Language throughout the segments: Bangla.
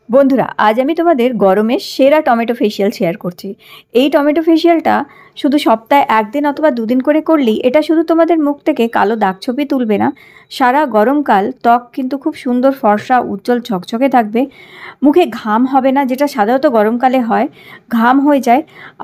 বন্ধুরা, আজ আমি তোমাদের গরমের সেরা টমেটো ফেসিয়াল শেয়ার করছি। এই টমেটো ফেসিয়ালটা শুধু সপ্তাহে 1 দিন অথবা 2 দিন করে করলেই এটা শুধু তোমাদের মুখ থেকে কালো দাগছোপই তুলবে না, সারা গরমকাল ত্বক কিন্তু খুব সুন্দর ফর্সা উজ্জ্বল ঝকঝকে থাকবে। মুখে ঘাম হবে না, যেটা সাধারণত গরমকালে হয়। ঘাম হয়ে যায়,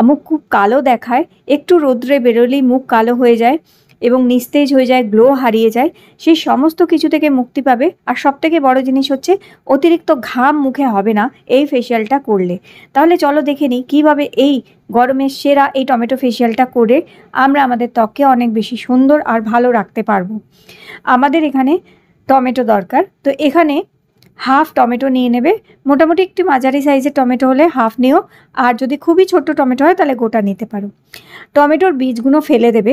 মুখ খুব কালো দেখায়, একটু রোদ্রে বেরোলেই মুখ কালো হয়ে যায় এবং নিস্তেজ হয়ে যায়, গ্লো হারিয়ে যায়। সেই সমস্ত কিছু থেকে মুক্তি পাবে। আর সবথেকে বড় জিনিস হচ্ছে অতিরিক্ত ঘাম মুখে হবে না এই ফেসিয়ালটা করলে। তাহলে চলো দেখে নিই কীভাবে এই গরমের সেরা এই টমেটো ফেসিয়ালটা করে আমরা আমাদের ত্বককে অনেক বেশি সুন্দর আর ভালো রাখতে পারবো। আমাদের এখানে টমেটো দরকার, তো এখানে হাফ টমেটো নিয়ে নেবে। মোটামুটি একটু মাঝারি সাইজের টমেটো হলে হাফ নিও, আর যদি খুবই ছোট্ট টমেটো হয় তাহলে গোটা নিতে পারো। টমেটোর বীজগুলো ফেলে দেবে,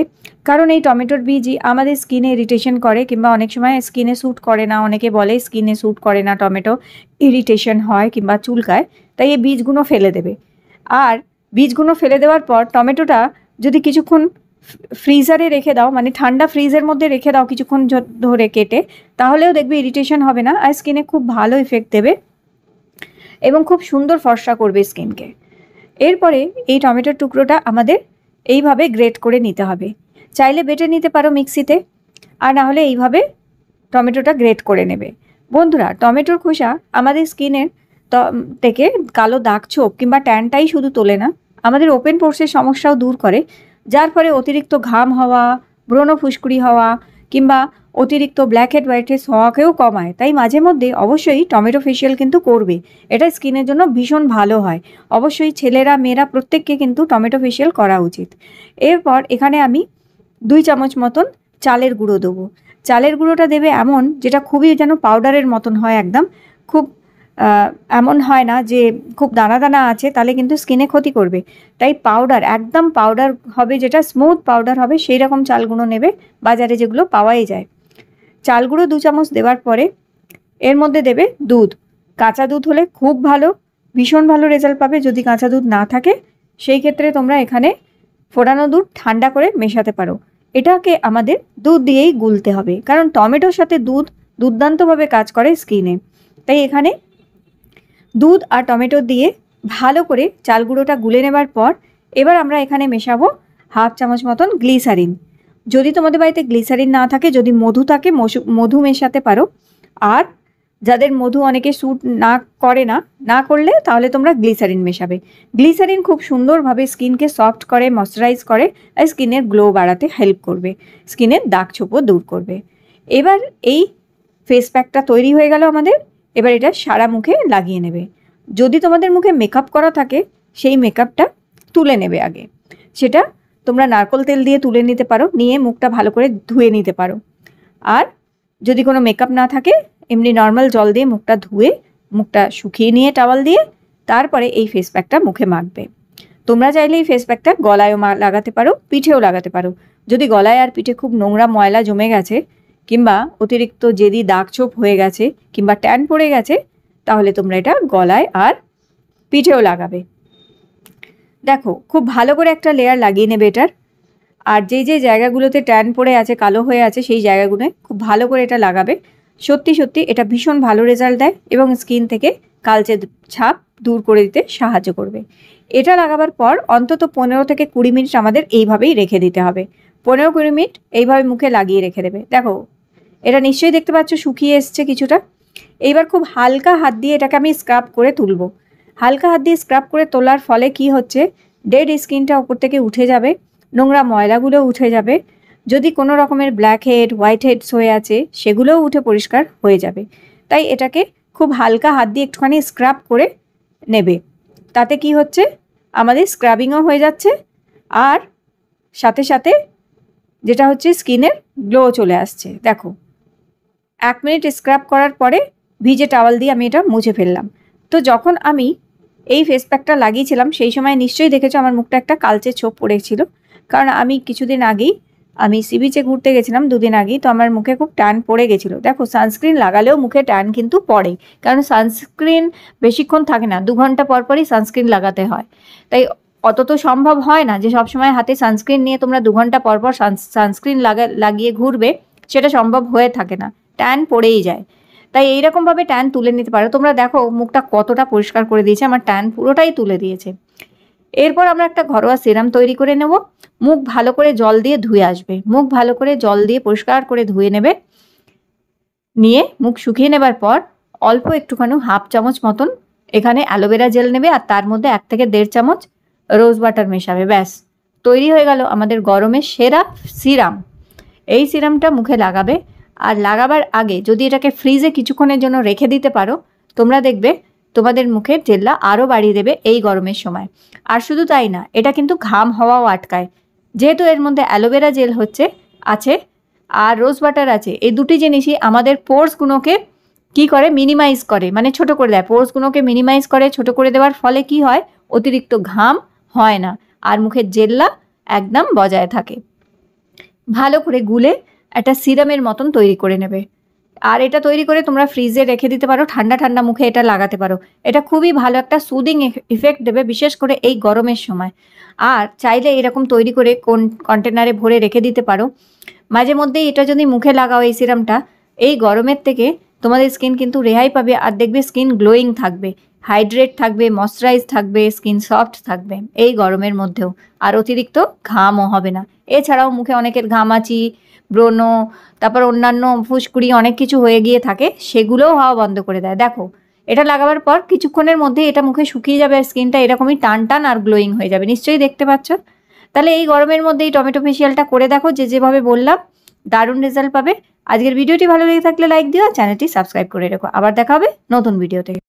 কারণ এই টমেটোর বীজই আমাদের স্কিনে ইরিটেশন করে, কিংবা অনেক সময় স্কিনে স্যুট করে না। অনেকে বলে স্কিনে স্যুট করে না টমেটো, ইরিটেশন হয় কিংবা চুলকায়, তাই এই বীজগুলো ফেলে দেবে। আর বীজগুলো ফেলে দেওয়ার পর টমেটোটা যদি কিছুক্ষণ ফ্রিজারে রেখে দাও, মানে ঠান্ডা ফ্রিজের মধ্যে রেখে দাও কিছুক্ষণ ধরে কেটে, তাহলেও দেখবে ইরিটেশন হবে না আর স্কিনে খুব ভালো ইফেক্ট দেবে এবং খুব সুন্দর ফর্সা করবে স্কিনকে। এরপরে এই টমেটোর টুকরোটা আমাদের এইভাবে গ্রেট করে নিতে হবে। চাইলে বেটে নিতে পারো মিক্সিতে, আর না হলে এইভাবে টমেটোটা গ্রেট করে নেবে। বন্ধুরা, টমেটোর খোসা আমাদের স্কিনের থেকে কালো দাগ ছোপ কিংবা ট্যানটাই শুধু তোলে না, আমাদের ওপেন পোর্সের সমস্যাও দূর করে, যার ফলে অতিরিক্ত ঘাম হওয়া, ব্রণ ফুসকুড়ি হওয়া কিংবা অতিরিক্ত ব্ল্যাক হেড হোয়াইট হেডস হওয়াকেও কমায়। তাই মাঝে মধ্যে অবশ্যই টমেটো ফেসিয়াল কিন্তু করবে, এটা স্কিনের জন্য ভীষণ ভালো হয়। অবশ্যই ছেলেরা মেয়েরা প্রত্যেককে কিন্তু টমেটো ফেসিয়াল করা উচিত। এরপর এখানে আমি 2 চামচ মতন চালের গুঁড়ো দেবো। চালের গুঁড়োটা দেবে এমন যেটা খুবই যেন পাউডারের মতন হয়, একদম খুব এমন হয় না যে খুব দানা দানা আছে, তাহলে কিন্তু স্কিনে ক্ষতি করবে। তাই পাউডার, একদম পাউডার হবে, যেটা স্মুথ পাউডার হবে, সেই রকম চালগুঁড়ো নেবে, বাজারে যেগুলো পাওয়াই যায়। চালগুঁড়ো 2 চামচ দেওয়ার পরে এর মধ্যে দেবে দুধ। কাঁচা দুধ হলে খুব ভালো, ভীষণ ভালো রেজাল্ট পাবে। যদি কাঁচা দুধ না থাকে সেই ক্ষেত্রে তোমরা এখানে ফোটানো দুধ ঠান্ডা করে মেশাতে পারো। এটাকে আমাদের দুধ দিয়েই গুলতে হবে, কারণ টমেটোর সাথে দুধ দুর্দান্তভাবে কাজ করে স্কিনে। তাই এখানে দুধ আর টমেটো দিয়ে ভালো করে চাল গুঁড়োটা গুলে নেবার পর এবার আমরা এখানে মেশাবো হাফ চামচ মতন গ্লিসারিন। যদি তোমাদের বাড়িতে গ্লিসারিন না থাকে, যদি মধু থাকে মধু মেশাতে পারো। আর যাদের মধু অনেকে স্যুট না করলে তাহলে তোমরা গ্লিসারিন মেশাবে। গ্লিসারিন খুব সুন্দরভাবে স্কিনকে সফট করে, ময়শ্চারাইজ করে, আর স্কিনের গ্লো বাড়াতে হেল্প করবে, স্কিনের দাগ ছোপও দূর করবে। এবার এই ফেস প্যাকটা তৈরি হয়ে গেল আমাদের। এবার এটা সারা মুখে লাগিয়ে নেবে। যদি তোমাদের মুখে মেকআপ করা থাকে সেই মেকআপটা তুলে নেবে আগে। সেটা তোমরা নারকেল তেল দিয়ে তুলে নিতে পারো, নিয়ে মুখটা ভালো করে ধুয়ে নিতে পারো। আর যদি কোনো মেকআপ না থাকে, এমনি নর্মাল জল দিয়ে মুখটা ধুয়ে মুখটা শুকিয়ে নিয়ে টাওয়াল দিয়ে তারপরে এই ফেস প্যাকটা মুখে মাখবে। তোমরা চাইলে এই ফেস প্যাকটা গলায়ও লাগাতে পারো, পিঠেও লাগাতে পারো। যদি গলায় আর পিঠে খুব নোংরা ময়লা জমে গেছে, কিংবা অতিরিক্ত জেদি দাগ ছোপ হয়ে গেছে, কিংবা ট্যান পড়ে গেছে, তাহলে তোমরা এটা গলায় আর পিঠেও লাগাবে। দেখো, খুব ভালো করে একটা লেয়ার লাগিয়ে নেবে এটার। আর যে জায়গাগুলোতে ট্যান পড়ে আছে, কালো হয়ে আছে, সেই জায়গাগুলোয় খুব ভালো করে এটা লাগাবে। সত্যি সত্যি এটা ভীষণ ভালো রেজাল্ট দেয় এবং স্কিন থেকে কালচে ছাপ দূর করে দিতে সাহায্য করবে। এটা লাগাবার পর অন্তত 15 থেকে 20 মিনিট আমাদের এইভাবেই রেখে দিতে হবে। 15-20 মিনিট এইভাবে মুখে লাগিয়ে রেখে দেবে। দেখো, এটা নিশ্চয়ই দেখতে পাচ্ছ শুকিয়ে এসছে কিছুটা। এইবার খুব হালকা হাত দিয়ে এটাকে আমি স্ক্রাব করে তুলব। হালকা হাত দিয়ে স্ক্রাব করে তোলার ফলে কি হচ্ছে, ডেড স্কিনটা ওপর থেকে উঠে যাবে, নোংরা ময়লাগুলো উঠে যাবে। যদি কোনো রকমের ব্ল্যাক হেড হোয়াইট হেডস হয়ে আছে সেগুলোও উঠে পরিষ্কার হয়ে যাবে। তাই এটাকে খুব হালকা হাত দিয়ে একটুখানি স্ক্রাব করে নেবে। তাতে কি হচ্ছে, আমাদের স্ক্রাবিংও হয়ে যাচ্ছে, আর সাথে সাথে যেটা হচ্ছে স্কিনের গ্লো চলে আসছে। দেখো, 1 মিনিট স্ক্রাব করার পরে ভিজে টাওয়াল দিয়ে আমি এটা মুছে ফেললাম। তো যখন আমি এই ফেস প্যাকটা লাগিয়েছিলাম সেই সময় নিশ্চয়ই দেখেছো আমার মুখটা একটা কালচে ছোপ পড়েছিল, কারণ আমি কিছুদিন আগেই আমি সি বিচে ঘুরতে গেছিলাম, 2 দিন আগেই। তো আমার মুখে খুব ট্যান পড়ে গেছিলো। দেখো, সানস্ক্রিন লাগালেও মুখে ট্যান কিন্তু পড়ে, কারণ সানস্ক্রিন বেশিক্ষণ থাকে না, 2 ঘন্টা পর পরই সানস্ক্রিন লাগাতে হয়। তাই অত তো সম্ভব হয় না যে সবসময় হাতে সানস্ক্রিন নিয়ে তোমরা 2 ঘন্টা পর পর সানস্ক্রিন লাগিয়ে ঘুরবে, সেটা সম্ভব হয়ে থাকে না, ট্যান পড়েই যায়। তাই এইরকমভাবে ট্যান তুলে নিতে পারো। তোমরা দেখো মুখটা কতটা পরিষ্কার করে দিয়েছে, আমার ট্যান পুরোটাই তুলে দিয়েছে। এরপর আমরা একটা ঘরোয়া সিরাম তৈরি করে নেব। মুখ ভালো করে জল দিয়ে ধুয়ে আসবে, মুখ ভালো করে জল দিয়ে পরিষ্কার করে ধুয়ে নেবে। নিয়ে মুখ শুকিয়ে নেবার পর অল্প একটুখানি 1/2 চামচ মতন এখানে অ্যালোভেরা জেল নেবে, আর তার মধ্যে 1 থেকে 1.5 চামচ রোজ বাটার মেশাবে। ব্যাস তৈরি হয়ে গেল আমাদের গরমের সেরা সিরাম। এই সিরামটা মুখে লাগাবে, আর লাগাবার আগে যদি এটাকে ফ্রিজে কিছুক্ষণের জন্য রেখে দিতে পারো, তোমরা দেখবে তোমাদের মুখের জেল্লা আরও বাড়িয়ে দেবে এই গরমের সময়। আর শুধু তাই না, এটা কিন্তু ঘাম হওয়াও আটকায়, যেহেতু এর মধ্যে অ্যালোভেরা জেল আছে আর রোজ বাটার আছে। এই দুটি জিনিসই আমাদের পোর্সগুলোকে কি করে, মিনিমাইজ করে, মানে ছোট করে দেয়। পোর্সগুলোকে মিনিমাইজ করে, ছোট করে দেওয়ার ফলে কি হয়, অতিরিক্ত ঘাম হয় না আর মুখের জেল্লা একদম বজায় থাকে। ভালো করে গুলে একটা সিরামের মতন তৈরি করে নেবে, আর এটা তৈরি করে তোমরা ফ্রিজে রেখে দিতে পারো, ঠান্ডা ঠান্ডা মুখে এটা লাগাতে পারো। এটা খুবই ভালো একটা সুদিং ইফেক্ট দেবে, বিশেষ করে এই গরমের সময়। আর চাইলে এরকম তৈরি করে কন্টেনারে ভরে রেখে দিতে পারো। মাঝে মধ্যেই এটা যদি মুখে লাগাও এই সিরামটা, এই গরমের থেকে তোমাদের স্কিন কিন্তু রেহাই পাবে, আর দেখবে স্কিন গ্লোয়িং থাকবে, হাইড্রেট থাকবে, ময়শ্চারাইজ থাকবে, স্কিন সফট থাকবে এই গরমের মধ্যেও, আর অতিরিক্ত ঘামও হবে না। এছাড়াও মুখে অনেকের ঘামাচি, ব্রণ, তারপর অন্যান্য ফুসকুড়ি অনেক কিছু হয়ে গিয়ে থাকে, সেগুলোও হওয়া বন্ধ করে দেয়। দেখো এটা লাগাবার পর কিছুক্ষণের মধ্যে এটা মুখে শুকিয়ে যাবে, আর স্কিনটা এরকমই টান টান আর গ্লোয়িং হয়ে যাবে, নিশ্চয়ই দেখতে পাচ্ছ। তাহলে এই গরমের মধ্যে এই টমেটো ফেশিয়ালটা করে দেখো, যেভাবে বললাম দারুণ রেজাল্ট পাবে। আজকের ভিডিওটি ভালো লেগে থাকলে লাইক দিও, চ্যানেলটি সাবস্ক্রাইব করে রেখো। আবার দেখা হবে নতুন ভিডিওতে।